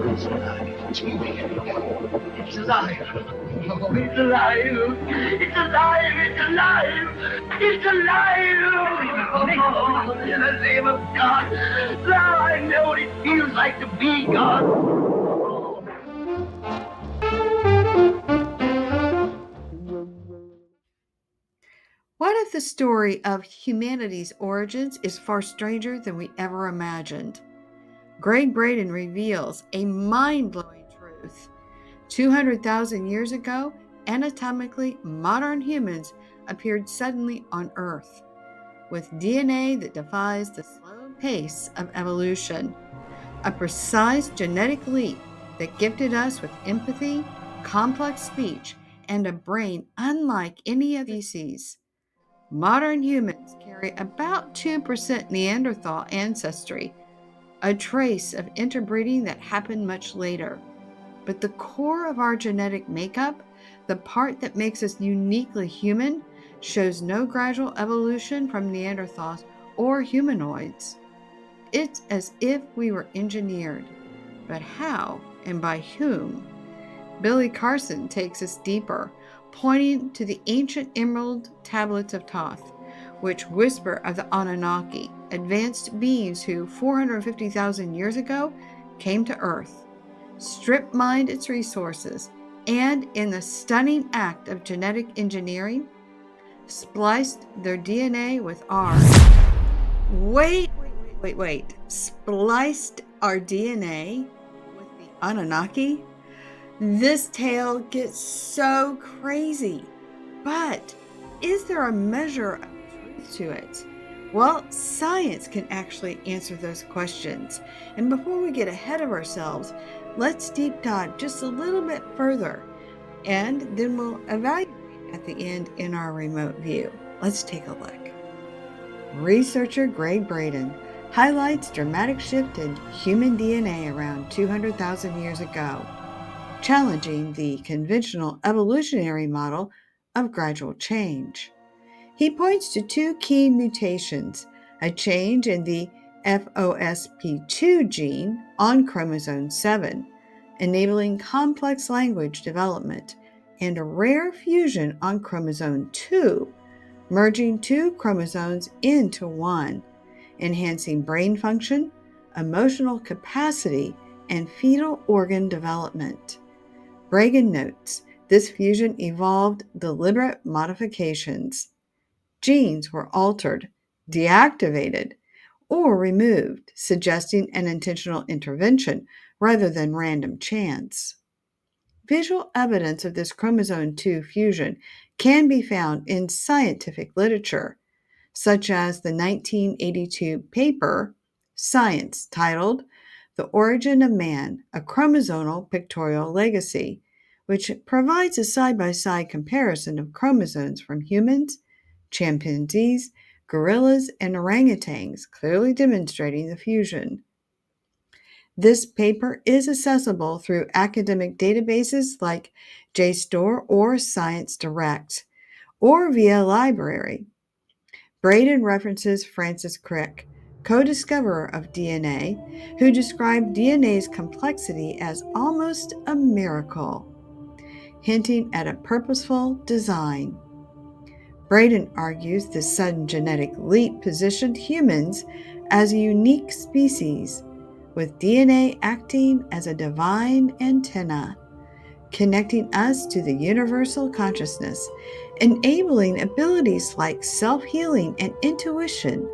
It's alive. It's moving. It's alive. Oh, it's alive. It's alive. It's alive. It's alive. Oh, in the name of God. Now I know what it feels like to be God. What if the story of humanity's origins is far stranger than we ever imagined? Gregg Braden reveals a mind blowing truth. 200,000 years ago, anatomically modern humans appeared suddenly on Earth with DNA that defies the slow pace of evolution, a precise genetic leap that gifted us with empathy, complex speech, and a brain unlike any other species. Modern humans carry about 2% Neanderthal ancestry, a trace of interbreeding that happened much later. But the core of our genetic makeup, the part that makes us uniquely human, shows no gradual evolution from Neanderthals or humanoids. It's as if we were engineered. But how and by whom? Billy Carson takes us deeper, pointing to the ancient emerald tablets of Thoth, which whisper of the Anunnaki, advanced beings who 450,000 years ago came to Earth, strip mined its resources, and in the stunning act of genetic engineering, spliced their DNA with ours. Wait. Spliced our DNA with the Anunnaki? This tale gets so crazy. But is there a measure of truth to it? Well, science can actually answer those questions. And before we get ahead of ourselves, let's deep dive just a little bit further. And then we'll evaluate at the end in our remote view. Let's take a look. Researcher Gregg Braden highlights dramatic shift in human DNA around 200,000 years ago, challenging the conventional evolutionary model of gradual change. He points to two key mutations, a change in the FOSP2 gene on chromosome 7, enabling complex language development, and a rare fusion on chromosome 2, merging two chromosomes into one, enhancing brain function, emotional capacity, and fetal organ development. Braden notes this fusion involved deliberate modifications. Genes were altered, deactivated, or removed, suggesting an intentional intervention rather than random chance. Visual evidence of this chromosome 2 fusion can be found in scientific literature, such as the 1982 paper Science titled The Origin of Man, a Chromosomal Pictorial Legacy, which provides a side-by-side comparison of chromosomes from humans, chimpanzees, gorillas, and orangutans, clearly demonstrating the fusion. This paper is accessible through academic databases like JSTOR or Science Direct, or via library. Braden references Francis Crick, co-discoverer of DNA, who described DNA's complexity as almost a miracle, hinting at a purposeful design. Braden argues this sudden genetic leap positioned humans as a unique species, with DNA acting as a divine antenna, connecting us to the universal consciousness, enabling abilities like self-healing and intuition,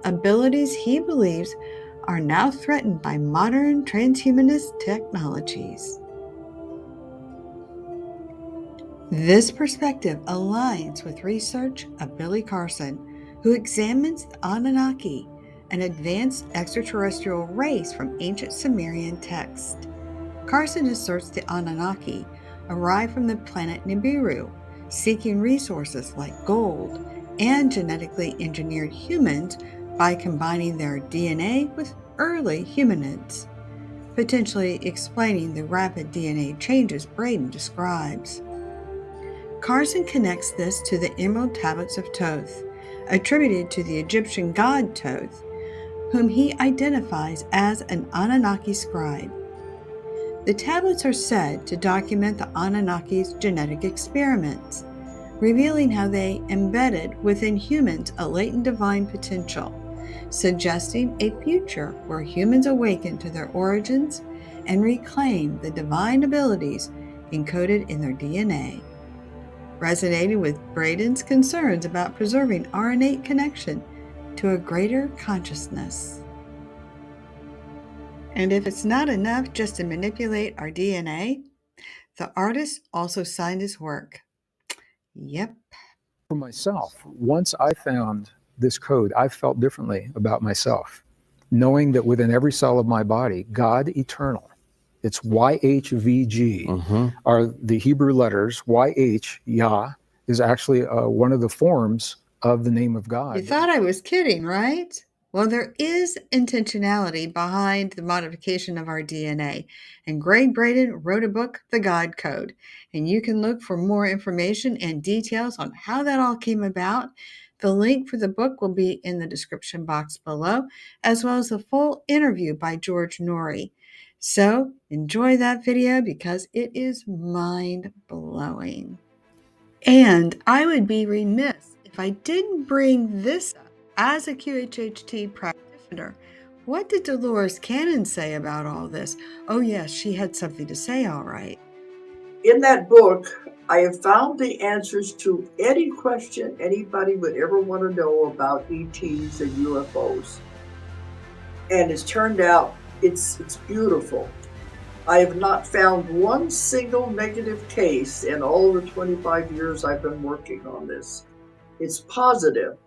abilities he believes are now threatened by modern transhumanist technologies. This perspective aligns with research of Billy Carson, who examines the Anunnaki, an advanced extraterrestrial race from ancient Sumerian texts. Carson asserts the Anunnaki arrived from the planet Nibiru, seeking resources like gold, and genetically engineered humans by combining their DNA with early humanids, potentially explaining the rapid DNA changes Braden describes. Carson connects this to the Emerald Tablets of Thoth, attributed to the Egyptian god Thoth, whom he identifies as an Anunnaki scribe. The tablets are said to document the Anunnaki's genetic experiments, revealing how they embedded within humans a latent divine potential, suggesting a future where humans awaken to their origins and reclaim the divine abilities encoded in their DNA. Resonating with Braden's concerns about preserving our innate connection to a greater consciousness. And if it's not enough just to manipulate our DNA, the artist also signed his work. Yep. For myself, once I found this code, I felt differently about myself, knowing that within every cell of my body, God eternal, it's YHVG, are the Hebrew letters. YH, Yah, is actually one of the forms of the name of God. You thought I was kidding, right? Well, there is intentionality behind the modification of our DNA, and Gregg Braden wrote a book, The God Code, and you can look for more information and details on how that all came about. The link for the book will be in the description box below, as well as the full interview by George Norrie. So enjoy that video because it is mind-blowing. And I would be remiss if I didn't bring this up. As a QHHT practitioner, what did Dolores Cannon say about all this? Oh yes, she had something to say, all right. In that book, I have found the answers to any question anybody would ever want to know about ETs and UFOs. And it's turned out it's beautiful. I have not found one single negative case in all the 25 years I've been working on this. It's positive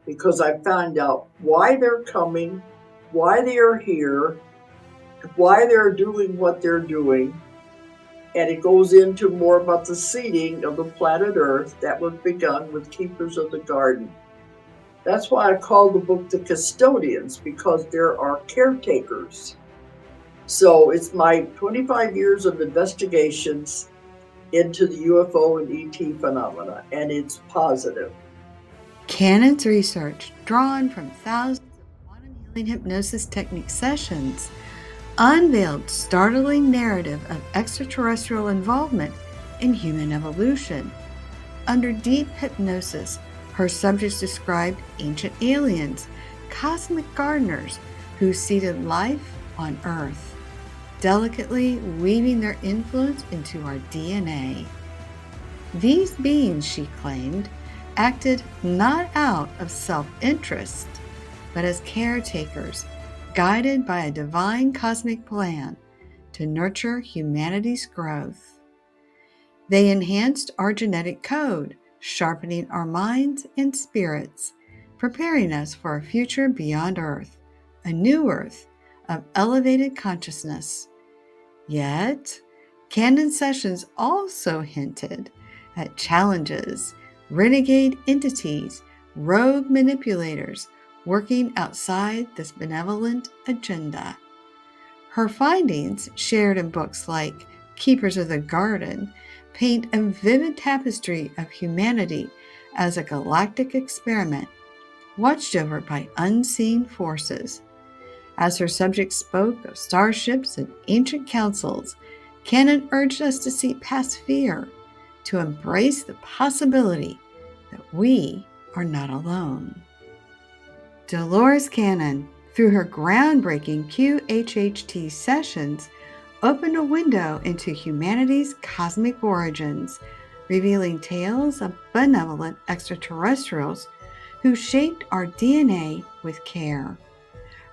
because I found out why they're coming, why they are here, why they're doing what they're doing. And it goes into more about the seeding of the planet Earth that was begun with Keepers of the Garden. That's why I call the book The Custodians, because there are caretakers. So it's my 25 years of investigations into the UFO and ET phenomena, and it's positive. Cannon's research, drawn from thousands of quantum healing hypnosis technique sessions, unveiled startling narrative of extraterrestrial involvement in human evolution. Under deep hypnosis, her subjects described ancient aliens, cosmic gardeners who seeded life on Earth, delicately weaving their influence into our DNA. These beings, she claimed, acted not out of self-interest, but as caretakers, guided by a divine cosmic plan to nurture humanity's growth. They enhanced our genetic code, sharpening our minds and spirits, preparing us for a future beyond Earth, a new Earth of elevated consciousness. Yet, Cannon Sessions also hinted at challenges, renegade entities, rogue manipulators, working outside this benevolent agenda. Her findings, shared in books like Keepers of the Garden, paint a vivid tapestry of humanity as a galactic experiment, watched over by unseen forces. As her subjects spoke of starships and ancient councils, Cannon urged us to see past fear, to embrace the possibility that we are not alone. Dolores Cannon, through her groundbreaking QHHT sessions, opened a window into humanity's cosmic origins, revealing tales of benevolent extraterrestrials who shaped our DNA with care.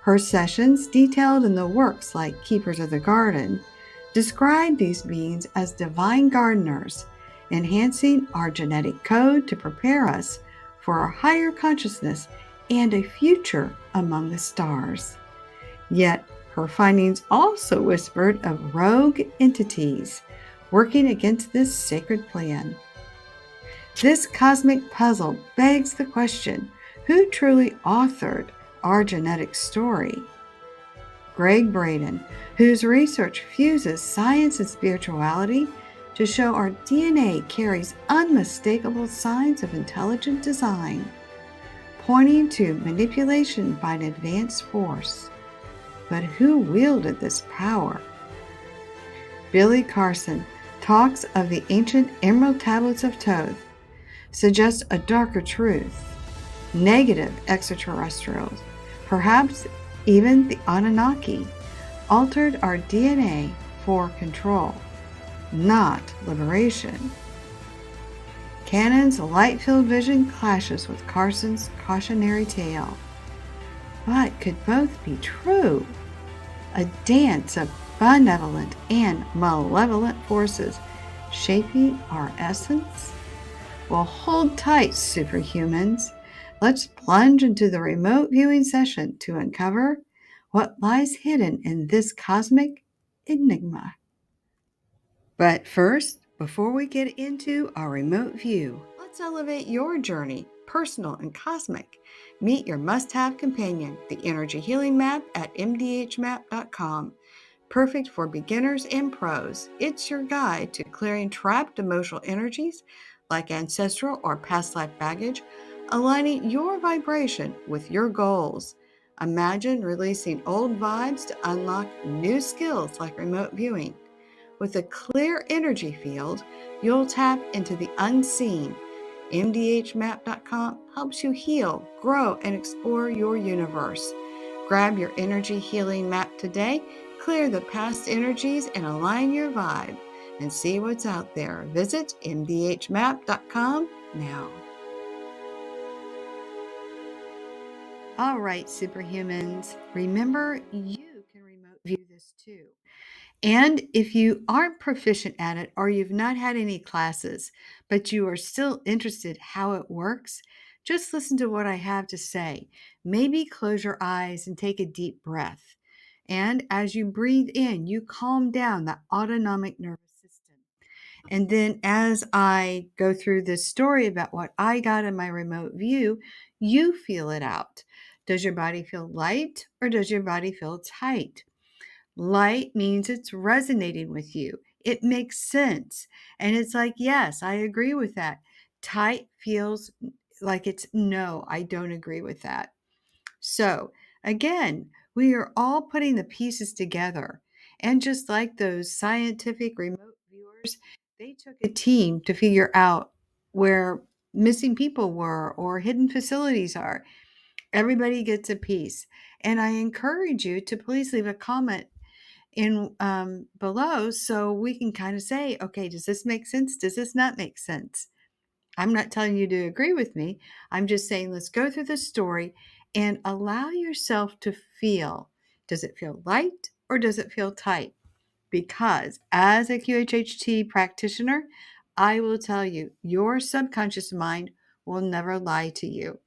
Her sessions, detailed in the works like Keepers of the Garden, describe these beings as divine gardeners, enhancing our genetic code to prepare us for a higher consciousness and a future among the stars. Yet, her findings also whispered of rogue entities working against this sacred plan. This cosmic puzzle begs the question, who truly authored our genetic story? Gregg Braden, whose research fuses science and spirituality to show our DNA carries unmistakable signs of intelligent design, pointing to manipulation by an advanced force. But who wielded this power? Billy Carson talks of the ancient emerald tablets of Thoth, suggests a darker truth, negative extraterrestrials, perhaps even the Anunnaki, altered our DNA for control, not liberation. Cannon's light-filled vision clashes with Carson's cautionary tale. But could both be true? A dance of benevolent and malevolent forces shaping our essence? Well, hold tight, superhumans. Let's plunge into the remote viewing session to uncover what lies hidden in this cosmic enigma. But first, before we get into our remote view, let's elevate your journey, personal and cosmic. Meet your must-have companion, the Energy Healing Map at mdhmap.com. Perfect for beginners and pros, it's your guide to clearing trapped emotional energies like ancestral or past life baggage, aligning your vibration with your goals. Imagine releasing old vibes to unlock new skills like remote viewing. With a clear energy field, you'll tap into the unseen. mdhmap.com helps you heal, grow, and explore your universe. Grab your energy healing map today, clear the past energies, and align your vibe. And see what's out there. Visit mdhmap.com now. All right, superhumans, remember you can remote view this too. And if you aren't proficient at it or you've not had any classes, but you are still interested how it works, just listen to what I have to say. Maybe close your eyes and take a deep breath. And as you breathe in, you calm down the autonomic nervous system. And then as I go through this story about what I got in my remote view, you feel it out. Does your body feel light or does your body feel tight? Light means it's resonating with you. It makes sense. And it's like, yes, I agree with that. Tight feels like it's no, I don't agree with that. So again, we are all putting the pieces together. And just like those scientific remote viewers, they took a team to figure out where missing people were or hidden facilities are. Everybody gets a piece. And I encourage you to please leave a comment in below so we can kind of say, okay, does this make sense? Does this not make sense? I'm not telling you to agree with me. I'm just saying, let's go through the story and allow yourself to feel. Does it feel light or does it feel tight? Because as a QHHT practitioner, I will tell you, your subconscious mind will never lie to you.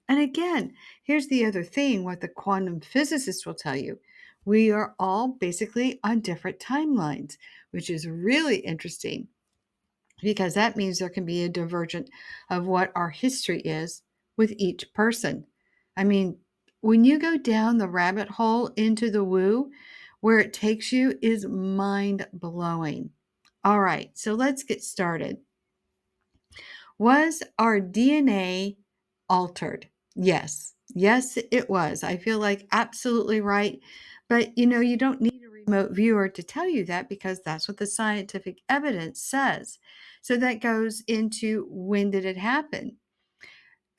And again, here's the other thing what the quantum physicists will tell you. We are all basically on different timelines, which is really interesting because that means there can be a divergent of what our history is with each person. I mean, when you go down the rabbit hole into the woo, where it takes you is mind blowing. All right, so let's get started. Was our DNA altered? Yes. Yes, it was. I feel like absolutely right. But you don't need a remote viewer to tell you that because that's what the scientific evidence says. So that goes into when did it happen?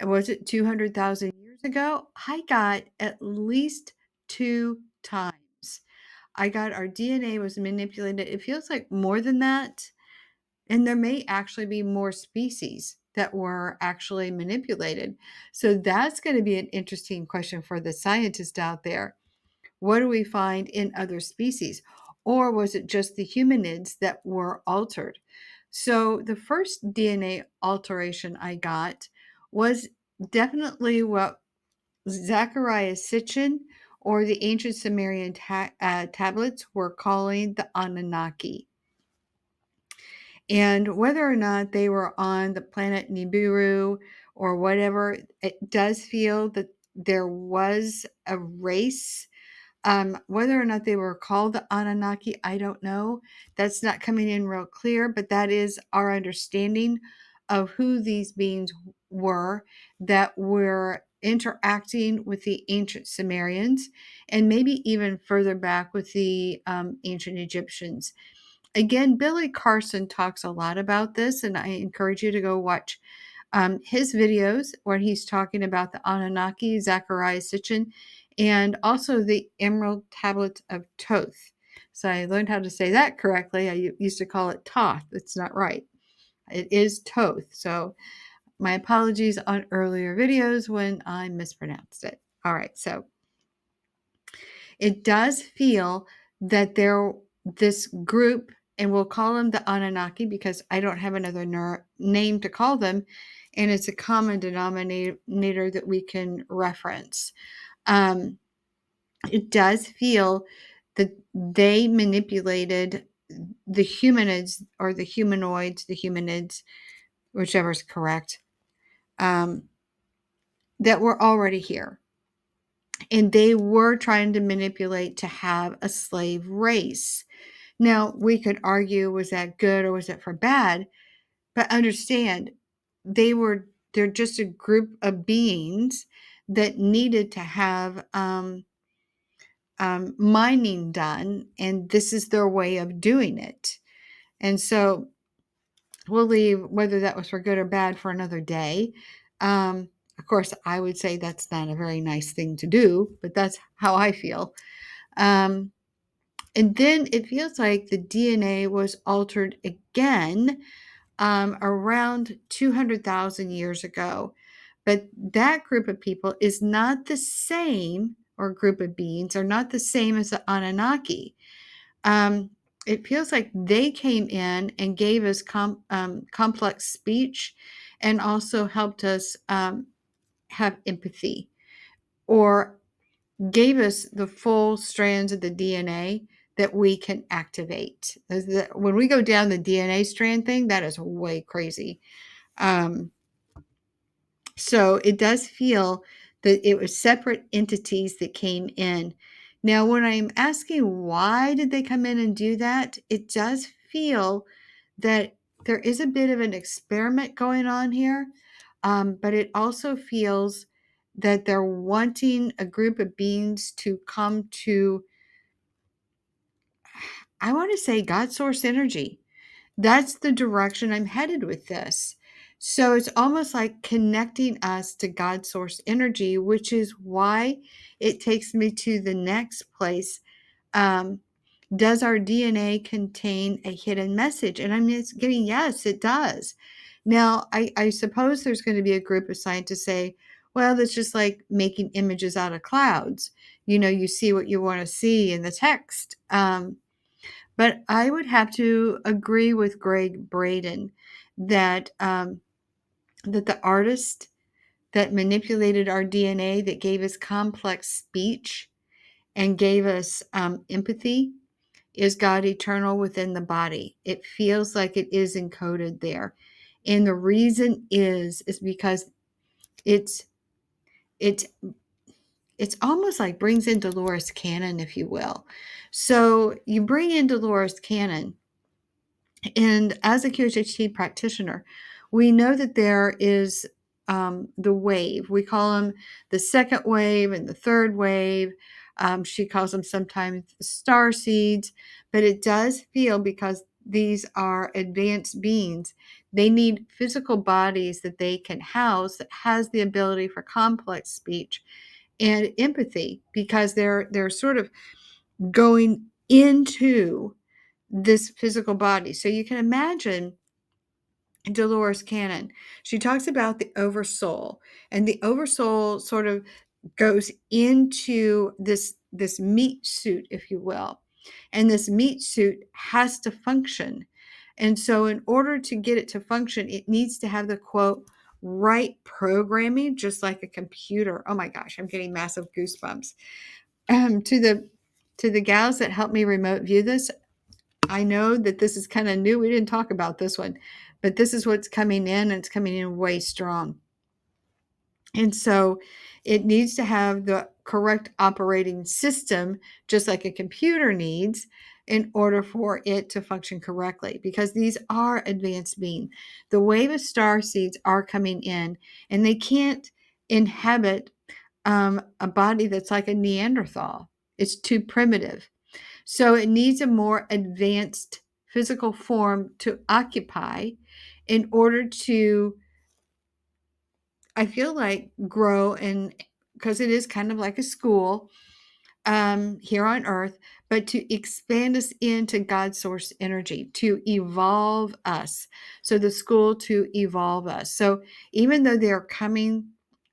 Was it 200,000 years ago? I got at least 2 times. I got our DNA was manipulated. It feels like more than that. And there may actually be more species that were actually manipulated. So that's going to be an interesting question for the scientist out there. What do we find in other species? Or was it just the humanids that were altered? So the first DNA alteration I got was definitely what Zechariah Sitchin or the ancient Sumerian tablets were calling the Anunnaki. And whether or not they were on the planet Nibiru or whatever, it does feel that there was a race. Whether or not they were called the Anunnaki, I don't know. That's not coming in real clear, but that is our understanding of who these beings were that were interacting with the ancient Sumerians and maybe even further back with the ancient Egyptians. Again, Billy Carson talks a lot about this, and I encourage you to go watch his videos where he's talking about the Anunnaki, Zachariah Sitchin, and also the Emerald Tablets of Thoth. So I learned how to say that correctly. I used to call it Thoth. It's not right. It is Thoth. So my apologies on earlier videos when I mispronounced it. All right, so it does feel that this group, and we'll call them the Anunnaki because I don't have another name to call them, and it's a common denominator that we can reference. It does feel that they manipulated the humanids or the humanoids, the humanids, whichever is correct, that were already here. And they were trying to manipulate to have a slave race. Now, we could argue, was that good or was it for bad? But understand, they're just a group of beings that needed to have mining done, and this is their way of doing it. And so we'll leave whether that was for good or bad for another day. Of course, I would say that's not a very nice thing to do, but that's how I feel. And then it feels like the DNA was altered again around 200,000 years ago. But that group of people is not the same, or group of beings are not the same as the Anunnaki. It feels like they came in and gave us complex speech and also helped us have empathy, or gave us the full strands of the DNA that we can activate. When we go down the DNA strand thing, that is way crazy. So it does feel that it was separate entities that came in. Now, when I'm asking why did they come in and do that, it does feel that there is a bit of an experiment going on here, but it also feels that they're wanting a group of beings to come to, I want to say, God source energy. That's the direction I'm headed with this. So it's almost like connecting us to God source energy, which is why it takes me to the next place. Does our DNA contain a hidden message? And I'm just getting, yes, it does. Now, I suppose there's going to be a group of scientists say, well, that's just like making images out of clouds. You see what you want to see in the text. But I would have to agree with Gregg Braden that that the artist that manipulated our DNA, that gave us complex speech and gave us empathy, is God eternal within the body. It feels like it is encoded there, and the reason is because it's it's it's almost like brings in Dolores Cannon, if you will. So you bring in Dolores Cannon. And as a QHHT practitioner, we know that there is the wave. We call them the second wave and the third wave. She calls them sometimes star seeds, but it does feel, because these are advanced beings, they need physical bodies that they can house, that has the ability for complex speech and empathy, because they're sort of going into this physical body. So you can imagine Dolores Cannon. She talks about the oversoul, and the oversoul sort of goes into this meat suit, if you will. And this meat suit has to function. And so in order to get it to function, it needs to have the quote right programming, just like a computer. Oh my gosh, I'm getting massive goosebumps. To the gals that helped me remote view this, I know that this is kind of new. We didn't talk about this one, but this is what's coming in, and it's coming in way strong. And so it needs to have the correct operating system, just like a computer needs, in order for it to function correctly, because these are advanced beings. The wave of star seeds are coming in, and they can't inhabit a body that's like a Neanderthal. It's too primitive. So it needs a more advanced physical form to occupy in order to, I feel like, grow, and because it is kind of like a school here on earth, but to expand us into God's source energy, to evolve us. So the school to evolve us. So even though they're coming,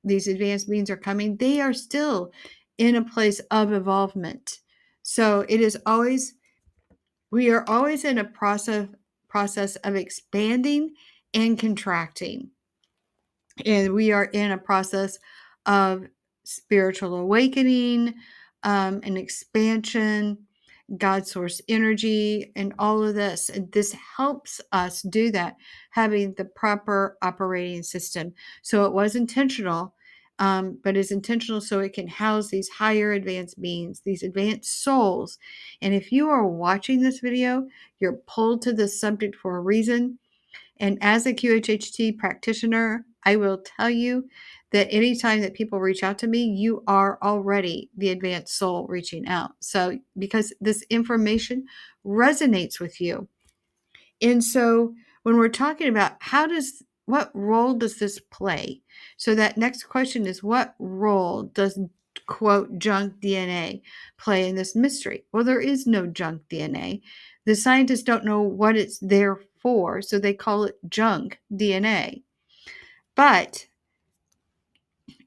these advanced beings are coming, they are still in a place of evolvement. So it is always, we are always in a process of expanding and contracting. And we are in a process of spiritual awakening, and expansion, God source energy, and all of this. And this helps us do that, having the proper operating system. So it was intentional, but it's intentional so it can house these higher advanced beings, these advanced souls. And if you are watching this video, you're pulled to this subject for a reason. And as a QHHT practitioner, I will tell you that anytime that people reach out to me, you are already the advanced soul reaching out. So, because this information resonates with you. And so, when we're talking about what role does this play? So, that next question is, what role does, quote, junk DNA play in this mystery? Well, there is no junk DNA. The scientists don't know what it's there for, so they call it junk DNA. But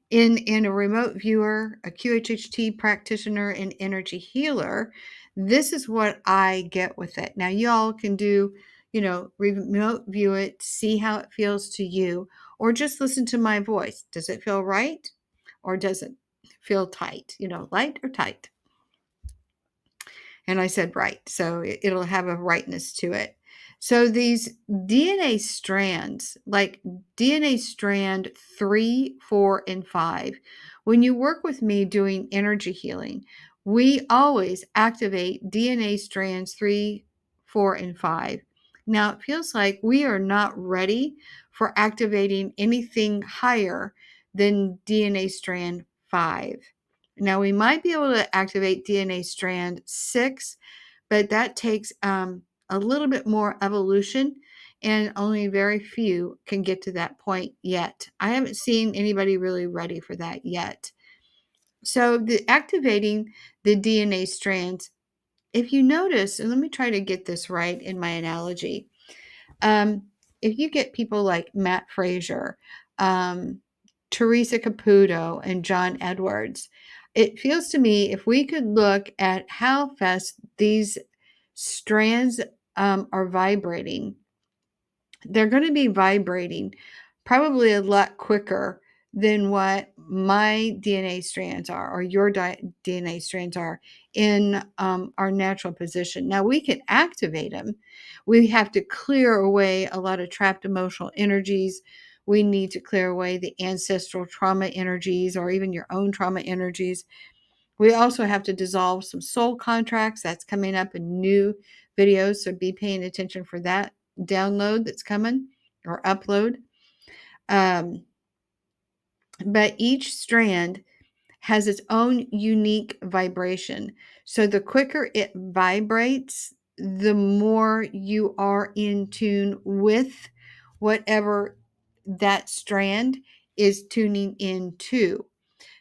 in a remote viewer, a QHHT practitioner, and energy healer, this is what I get with it. Now, y'all can do, remote view it, see how it feels to you, or just listen to my voice. Does it feel right? Or does it feel tight? Light or tight? And I said right. So it'll have a rightness to it. So these DNA strands, like DNA strand 3, 4, and 5, when you work with me doing energy healing, we always activate DNA strands 3, 4, and 5. Now, it feels like we are not ready for activating anything higher than DNA strand 5. Now, we might be able to activate DNA strand 6, but that takes a little bit more evolution, and only very few can get to that point yet. I haven't seen anybody really ready for that yet. So, activating the DNA strands, if you notice, and let me try to get this right in my analogy. If you get people like Matt Frazier, Teresa Caputo, and John Edwards, it feels to me, if we could look at how fast these strands are vibrating, they're going to be vibrating probably a lot quicker than what my DNA strands are, or your DNA strands are, in our natural position. Now, we can activate them. We have to clear away a lot of trapped emotional energies. We need to clear away the ancestral trauma energies, or even your own trauma energies. We also have to dissolve some soul contracts. That's coming up in new videos, so be paying attention for that download that's coming, or upload. But each strand has its own unique vibration. So the quicker it vibrates, the more you are in tune with whatever that strand is tuning into.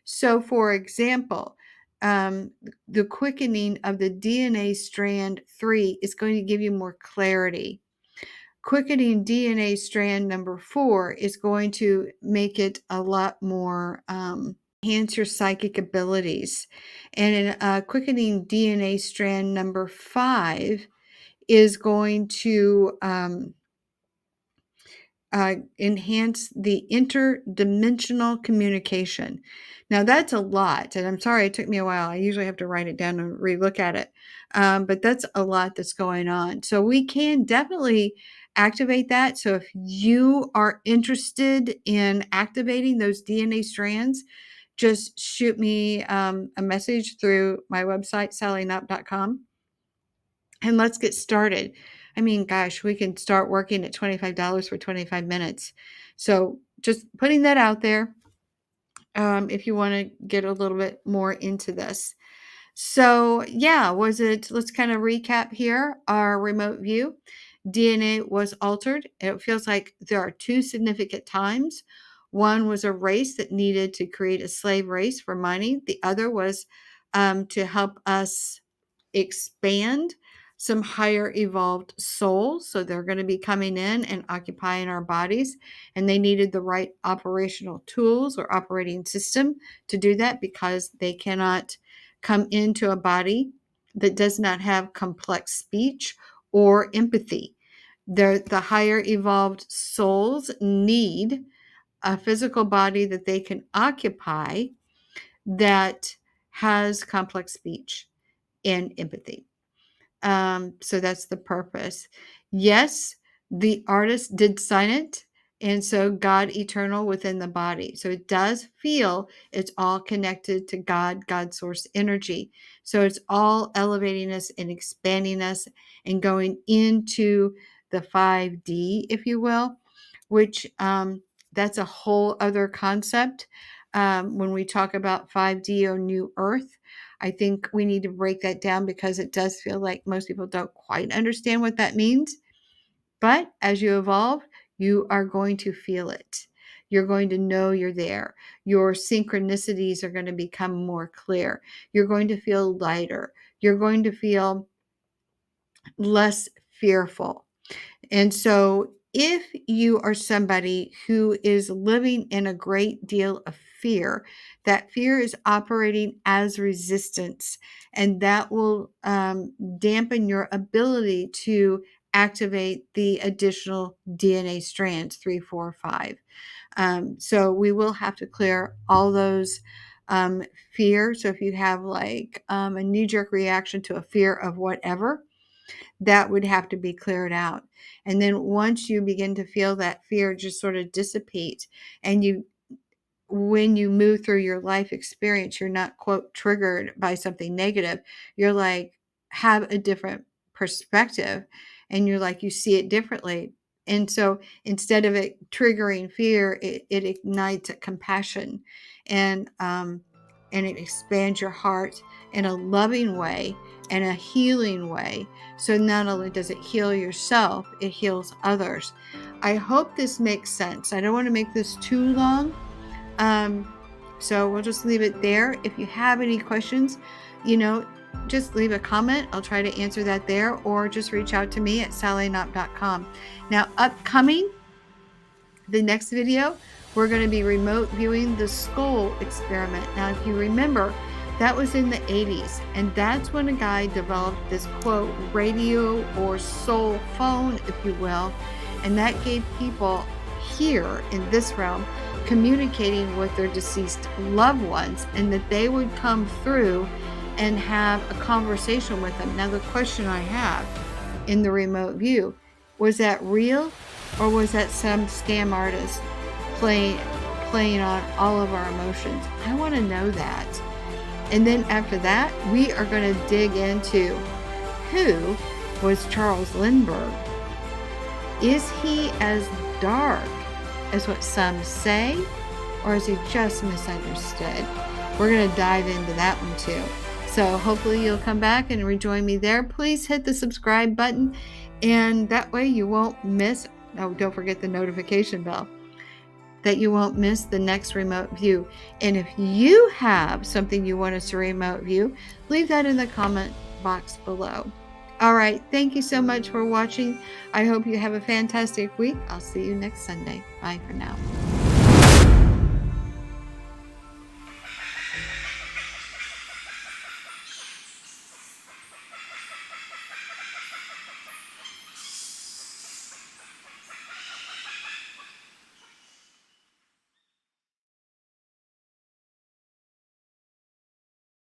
So, for example, the quickening of the DNA strand 3 is going to give you more clarity. Quickening DNA strand number 4 is going to make it a lot more, enhance your psychic abilities. And quickening DNA strand number 5 is going to enhance the interdimensional communication. Now, that's a lot, and I'm sorry it took me a while. I usually have to write it down and relook at it, but that's a lot that's going on. So we can definitely activate that. So if you are interested in activating those DNA strands, just shoot me a message through my website, sallyknopp.com, and let's get started. I mean, gosh, we can start working at $25 for 25 minutes. So just putting that out there, if you want to get a little bit more into this. So yeah, let's kind of recap here our remote view. DNA was altered. It feels like there are two significant times. One was a race that needed to create a slave race for money. The other was to help us expand some higher evolved souls. So they're going to be coming in and occupying our bodies. And they needed the right operational tools or operating system to do that, because they cannot come into a body that does not have complex speech or empathy. The higher evolved souls need a physical body that they can occupy that has complex speech and empathy. So that's the purpose. Yes, the artist did sign it. And so God eternal within the body. So it does feel it's all connected to God, God source energy. So it's all elevating us and expanding us and going into the 5D, if you will, which that's a whole other concept. When we talk about 5D or New Earth, I think we need to break that down, because it does feel like most people don't quite understand what that means. But as you evolve, you are going to feel it. You're going to know you're there. Your synchronicities are going to become more clear. You're going to feel lighter. You're going to feel less fearful. And so, if you are somebody who is living in a great deal of fear, that fear is operating as resistance, and that will dampen your ability to activate the additional DNA strands 3, 4, 5. So, we will have to clear all those fear. So, if you have like a knee jerk reaction to a fear of whatever, that would have to be cleared out. And then once you begin to feel that fear just sort of dissipate, and when you move through your life experience, you're not, quote, triggered by something negative. You're like, have a different perspective, and you're like, you see it differently. And so instead of it triggering fear, it ignites a compassion, and it expands your heart in a loving way and a healing way. So not only does it heal yourself, it heals others. I hope this makes sense. I don't want to make this too long. So we'll just leave it there. If you have any questions, just leave a comment. I'll try to answer that there, or just reach out to me at sallyknop.com. Now, upcoming, the next video, we're going to be remote viewing the skull experiment. Now, if you remember, that was in the 80s, and that's when a guy developed this, quote, radio or soul phone, if you will, and that gave people here in this realm communicating with their deceased loved ones, and that they would come through and have a conversation with them. Now, the question I have in the remote view, was that real, or was that some scam artist playing on all of our emotions? I want to know that. And then after that, we are going to dig into who was Charles Lindbergh. Is he as dark as what some say, or is he just misunderstood? We're going to dive into that one too. So hopefully you'll come back and rejoin me there. Please hit the subscribe button, and that way you won't miss, don't forget the notification bell, that you won't miss the next remote view. And if you have something you want us to remote view, leave that in the comment box below. All right, thank you so much for watching. I hope you have a fantastic week. I'll see you next Sunday. Bye for now.